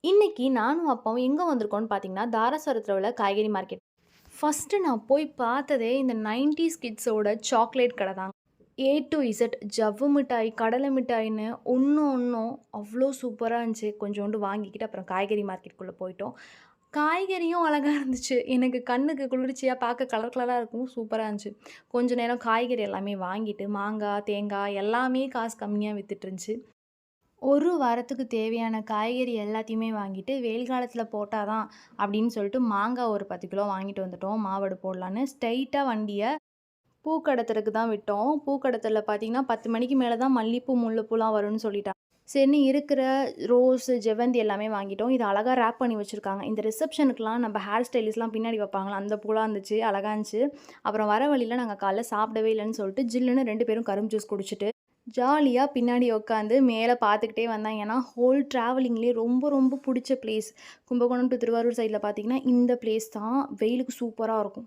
இன்னைக்கு நானும் அப்பாவும் எங்க வந்திருக்கோம்னு பார்த்தீங்கன்னா, தாராசுரத்தில உள்ள காய்கறி மார்க்கெட். ஃபர்ஸ்ட்டு நான் போய் பார்த்ததே இந்த 90ஸ் கிட்ஸோட சாக்லேட் கடை தாங்க. ஏ டூ இசட் ஜவ்வு மிட்டாய், கடலை மிட்டாய்ன்னு ஒண்ணும் அவ்ளோ சூப்பரா இருந்துச்சு. கொஞ்சோண்டு வாங்கிக்கிட்டு அப்புறம் காய்கறி மார்க்கெட்குள்ள போயிட்டோம். காய்கறியும் அழகா இருந்துச்சு. எனக்கு கண்ணுக்கு குளிர்ச்சியா பார்க்க கலர் கலரா இருக்கும். சூப்பரா இருந்துச்சு. கொஞ்ச நேரம் காய்கறி எல்லாமே வாங்கிட்டு, மாங்காய், தேங்காய் எல்லாமே காசு கம்மியா வித்துட்டு இருந்துச்சு. ஒரு வாரத்துக்கு தேவையான காய்கறி எல்லாத்தையுமே வாங்கிட்டு, வெயில் காலத்தில போட்டா தான் அப்படின்னு சொல்லிட்டு மாங்காய் ஒரு 10 கிலோ வாங்கிட்டு வந்துட்டோம். மாவடு போடலான்னு. ஸ்ட்ரெயிட்டா வண்டிய பூக்கடத்தலுக்கு தான் விட்டோம். பூக்கடத்தல்ல பார்த்தீங்கன்னா, 10 மணிக்கு மேல தான் மல்லிப்பூ, முல்லைப்பூலாம் வரும்னு சொல்லிட்டாங்க. சரின்னு இருக்கிற ரோஸு, ஜெவந்தி எல்லாமே வாங்கிட்டோம். இத அழகா ரேப் பண்ணி வச்சிருக்காங்க. இந்த ரிசப்ஷனுக்குலாம் நம்ம ஹேர் ஸ்டைலிஸ்ட்லாம் பின்னாடி வைப்பாங்கல்ல, அந்த பூலாம் இருந்துச்சு. அழகா இருந்துச்சு. அப்புறம் வர வழியில நாங்க காலைல சாப்பிடவே இல்லன்னு சொல்லிட்டு, ஜில்லுன்னு 2 பேரும் கரும்பு ஜூஸ் குடிச்சிட்டு ஜாலியா பின்னாடி உட்காந்து மேல பார்த்துக்கிட்டே வந்தேன். ஏன்னா, ஹோல் ட்ராவலிங்லயே ரொம்ப புடிச்ச பிளேஸ். கும்பகோணம் டூ திருவாரூர் சைட்ல பார்த்தீங்கன்னா, இந்த பிளேஸ் தான் வெயிலுக்கு சூப்பரா இருக்கும்.